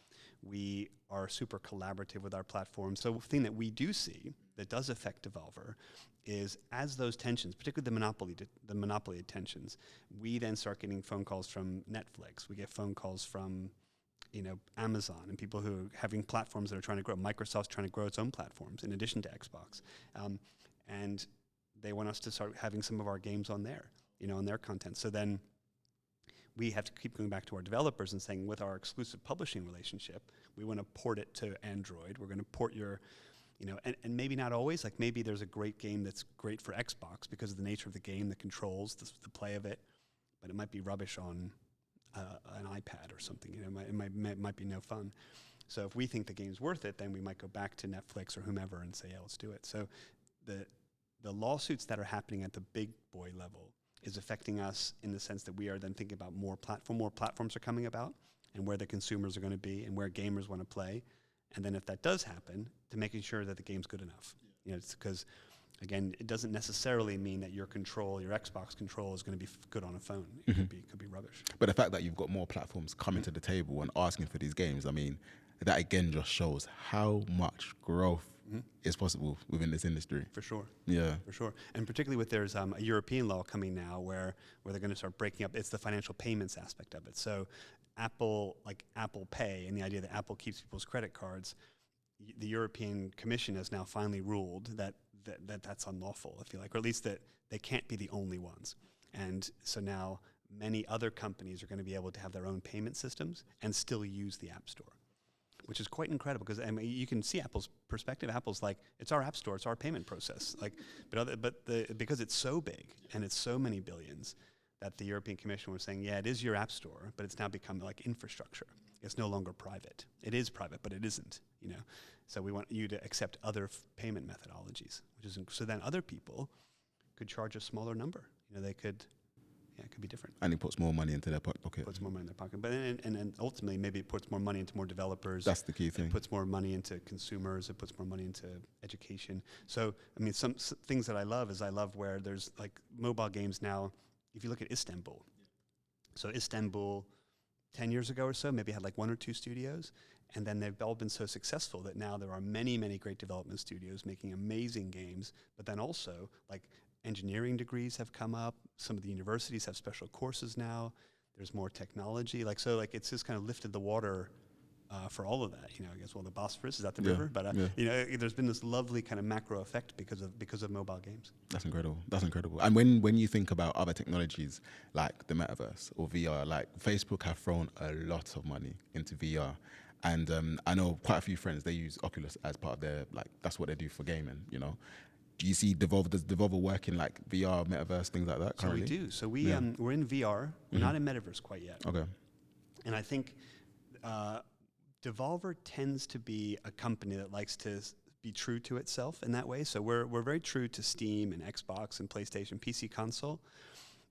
We are super collaborative with our platforms. So the thing that we do see that does affect Devolver is as those tensions, particularly the monopoly tensions, we then start getting phone calls from Netflix. We get phone calls from Amazon and people who are having platforms that are trying to grow. Microsoft's trying to grow its own platforms in addition to Xbox. And they want us to start having some of our games on there, on their content. So then we have to keep going back to our developers and saying, with our exclusive publishing relationship, we want to port it to Android. We're going to port your, and maybe not always. Like maybe there's a great game that's great for Xbox because of the nature of the game, the controls, the play of it, but it might be rubbish on an iPad or something. It might be no fun. So if we think the game's worth it, then we might go back to Netflix or whomever and say, yeah, let's do it. So the lawsuits that are happening at the big boy level is affecting us in the sense that we are then thinking about more platforms are coming about and where the consumers are going to be and where gamers want to play. And then if that does happen, to making sure that the game's good enough. It's because, again, it doesn't necessarily mean that your Xbox control is going to be good on a phone. It could be rubbish. But the fact that you've got more platforms coming to the table and asking for these games, I mean, that again just shows how much growth is possible within this industry. For sure. Yeah. For sure. And particularly with there's a European law coming now where they're going to start breaking up, it's the financial payments aspect of it. So Apple Pay and the idea that Apple keeps people's credit cards, the European Commission has now finally ruled that that's unlawful, I feel like, or at least that they can't be the only ones. And so now many other companies are going to be able to have their own payment systems and still use the App Store, which is quite incredible because you can see Apple's perspective. Apple's like, it's our App Store, it's our payment process. Like, because it's so big and it's so many billions, that the European Commission was saying, yeah, it is your App Store, but it's now become like infrastructure. It's no longer private. It is private, but it isn't. So we want you to accept other payment methodologies, so then other people could charge a smaller number. They could. Yeah, it could be different. And it puts more money into their pocket. Puts more money in their pocket. But and ultimately, maybe it puts more money into more developers. That's the key thing. It puts more money into consumers. It puts more money into education. So, I mean, some things that I love where there's like mobile games now. If you look at Istanbul. So Istanbul, 10 years ago or so, maybe had like 1 or 2 studios. And then they've all been so successful that now there are many, many great development studios making amazing games. But then also, like, engineering degrees have come up. Some of the universities have special courses now. There's more technology. It's just kind of lifted the water for all of that. I guess, the Bosphorus is that the river, but there's been this lovely kind of macro effect because of mobile games. That's incredible. And when you think about other technologies like the metaverse or VR, like Facebook have thrown a lot of money into VR. And I know quite a few friends, they use Oculus as part of their, that's what they do for gaming, Do you see Devolver, does Devolver work in like VR, metaverse, things like that currently? So we do. So we're in VR. We're not in metaverse quite yet. Okay. And I think Devolver tends to be a company that likes to be true to itself in that way. So we're very true to Steam and Xbox and PlayStation, PC console.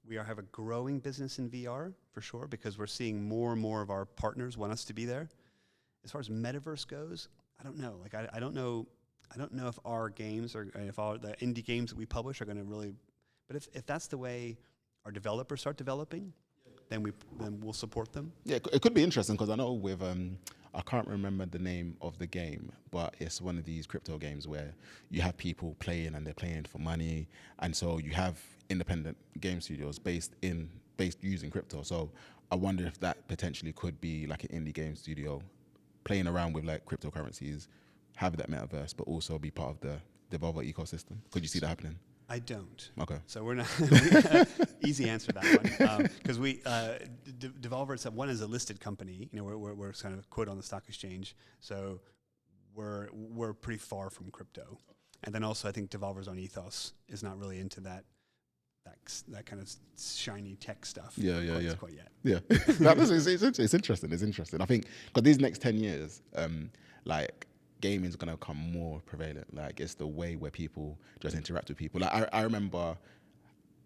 We have a growing business in VR for sure because we're seeing more and more of our partners want us to be there. As far as metaverse goes, I don't know. I don't know if our games if all the indie games that we publish are going to really, but if that's the way our developers start developing, then we'll support them. Yeah, it could be interesting because I know with I can't remember the name of the game, but it's one of these crypto games where you have people playing and they're playing for money, and so you have independent game studios based using crypto. So I wonder if that potentially could be like an indie game studio playing around with like cryptocurrencies, have that metaverse, but also be part of the Devolver ecosystem. Could you see that happening? I don't. Okay. So we're not easy answer that one because we Devolver itself, one is a listed company. We're kind of quote on the stock exchange, so we're pretty far from crypto. And then also I think Devolver's own ethos is not really into that kind of shiny tech stuff. Quite yet. Yeah, it's interesting. It's interesting. I think because these next 10 years, gaming is going to become more prevalent. Like, it's the way where people just interact with people. Like, I remember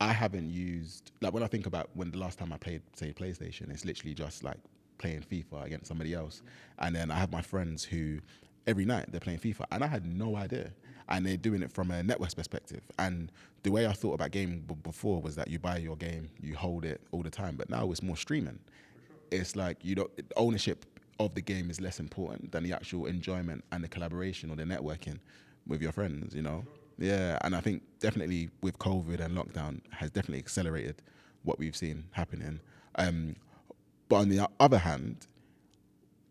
I haven't used, like, when I think about when the last time I played, say, PlayStation, it's literally just like playing FIFA against somebody else. And then I have my friends who every night they're playing FIFA, and I had no idea. And they're doing it from a network perspective. And the way I thought about gaming before was that you buy your game, you hold it all the time. But now it's more streaming. It's like ownership of the game is less important than the actual enjoyment and the collaboration or the networking with your friends, Yeah, and I think definitely with COVID and lockdown has definitely accelerated what we've seen happening. But on the other hand,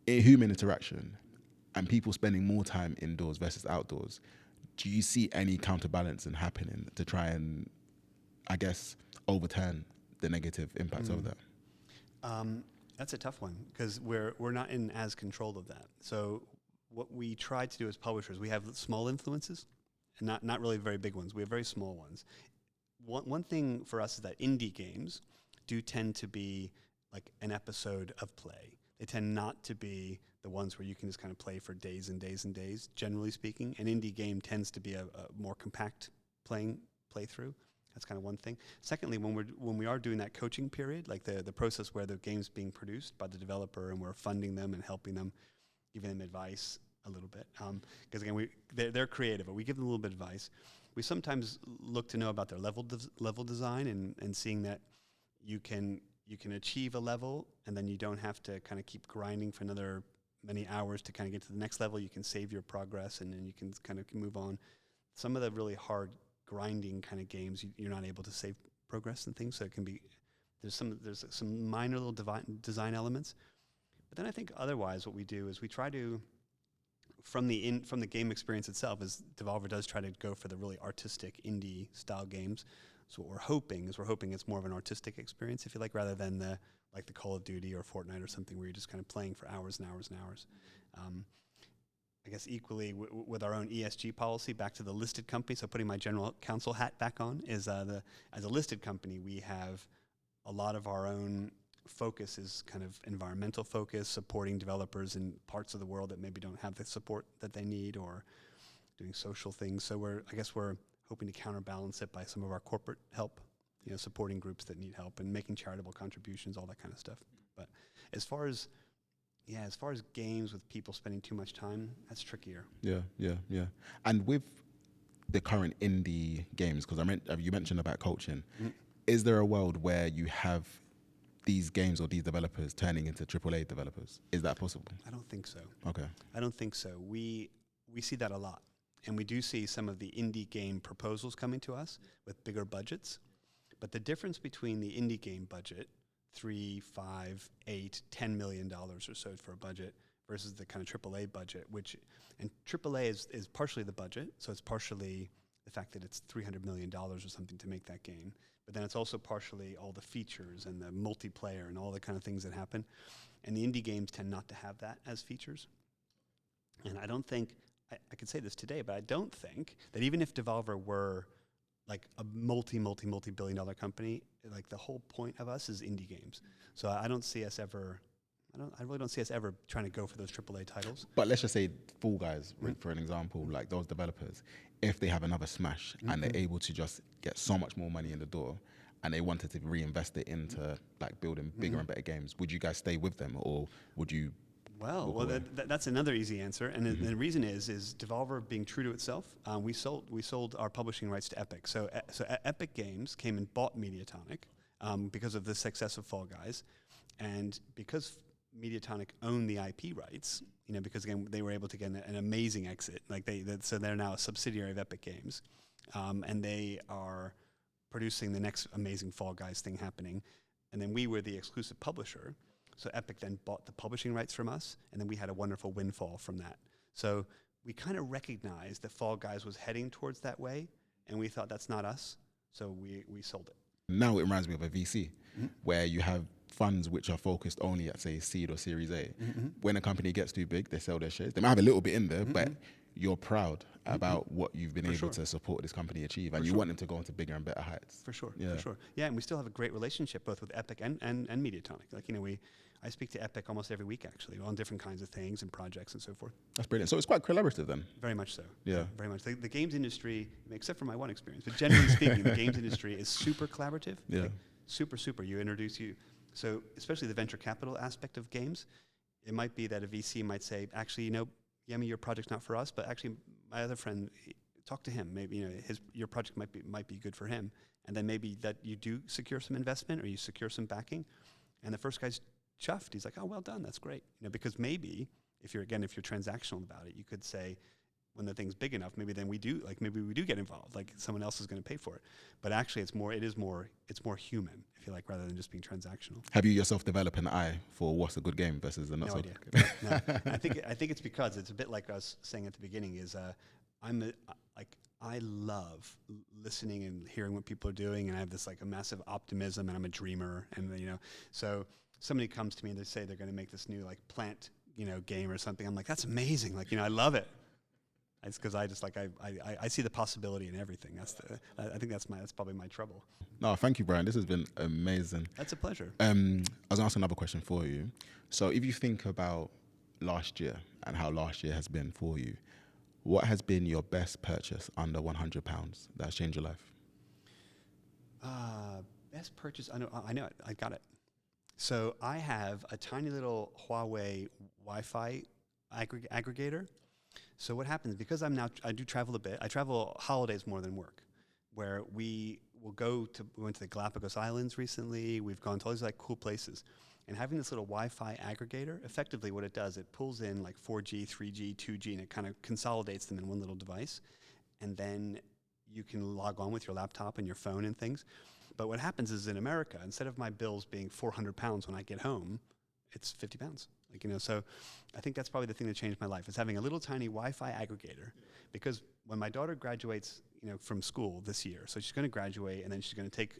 human interaction and people spending more time indoors versus outdoors, do you see any counterbalancing happening to try and, I guess, overturn the negative impacts of that? That's a tough one because we're not in as control of that. So what we try to do as publishers, we have small influences and not really very big ones. We have very small ones. One thing for us is that indie games do tend to be like an episode of play. They tend not to be the ones where you can just kind of play for days and days and days, generally speaking. An indie game tends to be a more compact playthrough. That's kind of one thing. Secondly, when we are doing that coaching period, like the process where the game's being produced by the developer and we're funding them and helping them, giving them advice a little bit. Because again, they're creative, but we give them a little bit of advice. We sometimes look to know about their level design and seeing that you can achieve a level and then you don't have to kind of keep grinding for another many hours to kind of get to the next level. You can save your progress and then you can kind of move on. Some of the really hard grinding kind of games, you're not able to save progress and things, so it can be there's some minor little design elements. But then I think otherwise what we do is we try to from the game experience itself, as Devolver does try to go for the really artistic indie style games. So what we're hoping it's more of an artistic experience, if you like, rather than the Call of Duty or Fortnite or something where you're just kind of playing for hours and hours and hours. I guess equally with our own ESG policy, back to the listed company, so putting my general counsel hat back on, is as a listed company, we have a lot of our own focus is kind of environmental focus, supporting developers in parts of the world that maybe don't have the support that they need, or doing social things. So we're hoping to counterbalance it by some of our corporate help, supporting groups that need help and making charitable contributions, all that kind of stuff. But as far as games with people spending too much time, that's trickier. Yeah. And with the current indie games, because you mentioned about coaching, is there a world where you have these games or these developers turning into AAA developers? Is that possible? I don't think so. Okay. I don't think so. We see that a lot. And we do see some of the indie game proposals coming to us with bigger budgets. But the difference between the indie game budget, $3, $5, $8, $10 million or so for a budget, versus the kind of AAA budget, and AAA is partially the budget, so it's partially the fact that it's $300 million or something to make that game. But then it's also partially all the features and the multiplayer and all the kind of things that happen. And the indie games tend not to have that as features. And I don't think, I could say this today, but I don't think that even if Devolver were like a multi-billion dollar company, like the whole point of us is indie games. So I don't see us ever, I really don't see us ever trying to go for those AAA titles. But let's just say Fall Guys, for an example, like those developers, if they have another smash and they're able to just get so much more money in the door and they wanted to reinvest it into like building bigger and better games, would you guys stay with them, or would you? Well, that's another easy answer, and the reason is Devolver being true to itself. We sold our publishing rights to Epic. So Epic Games came and bought Mediatonic because of the success of Fall Guys, and because Mediatonic owned the IP rights, because again they were able to get an amazing exit. So they're now a subsidiary of Epic Games, and they are producing the next amazing Fall Guys thing happening, and then we were the exclusive publisher. So Epic then bought the publishing rights from us, and then we had a wonderful windfall from that. So we kind of recognized that Fall Guys was heading towards that way, and we thought that's not us, so we sold it. Now it reminds me of a VC, where you have funds which are focused only at, say, seed or Series A. When a company gets too big, they sell their shares. They might have a little bit in there, but you're proud about what you've been able to support this company achieve, and you want them to go into bigger and better heights. For sure. Yeah, and we still have a great relationship both with Epic and Mediatonic. I speak to Epic almost every week, actually, on different kinds of things and projects and so forth. That's brilliant. So it's quite collaborative then? Very much so. Yeah. Very much. The games industry, except for my one experience, but generally speaking, the games industry is super collaborative. Yeah. Super. So especially the venture capital aspect of games, it might be that a VC might say, actually, Yemi, your project's not for us, but actually my other friend, talk to him. Maybe your project might be good for him, and then maybe that you do secure some investment or you secure some backing, and the first guy's chuffed. He's like, oh, well done, that's great. Because maybe if you're transactional about it, you could say, when the thing's big enough, maybe we do get involved. Like someone else is going to pay for it. But actually, it's more human, if you like, rather than just being transactional. Have you yourself developed an eye for what's a good game versus a not so good game? No. I think it's because it's a bit like us saying at the beginning is I love listening and hearing what people are doing, and I have this like a massive optimism, and I'm a dreamer, and so somebody comes to me and they say they're going to make this new like plant game or something. I'm like, that's amazing, like I love it. It's because I just like I see the possibility in everything. I think that's probably my trouble. No, thank you, Brian. This has been amazing. That's a pleasure. I was going to ask another question for you. So if you think about last year and how last year has been for you, what has been your best purchase under £100 that's changed your life? Best purchase? I know it. I got it. So I have a tiny little Huawei Wi-Fi aggregator. So what happens, because I do travel a bit. I travel holidays more than work, where we went to the Galapagos Islands recently. We've gone to all these like cool places. And having this little Wi-Fi aggregator, effectively what it does, it pulls in like 4G, 3G, 2G, and it kind of consolidates them in one little device. And then you can log on with your laptop and your phone and things. But what happens is in America, instead of my bills being £400 when I get home, it's £50. So I think that's probably the thing that changed my life, is having a little tiny Wi-Fi aggregator. Because when my daughter graduates, from school this year, so she's going to graduate, and then she's going to take,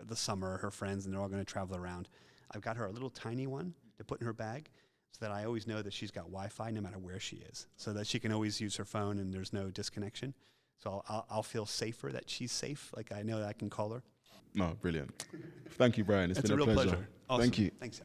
the summer, her friends, and they're all going to travel around. I've got her a little tiny one to put in her bag, so that I always know that she's got Wi-Fi no matter where she is, so that she can always use her phone and there's no disconnection. So I'll feel safer that she's safe. Like I know that I can call her. No, brilliant. Thank you, Brian. It's been a real pleasure. Pleasure. Awesome. Thank you. Thanks.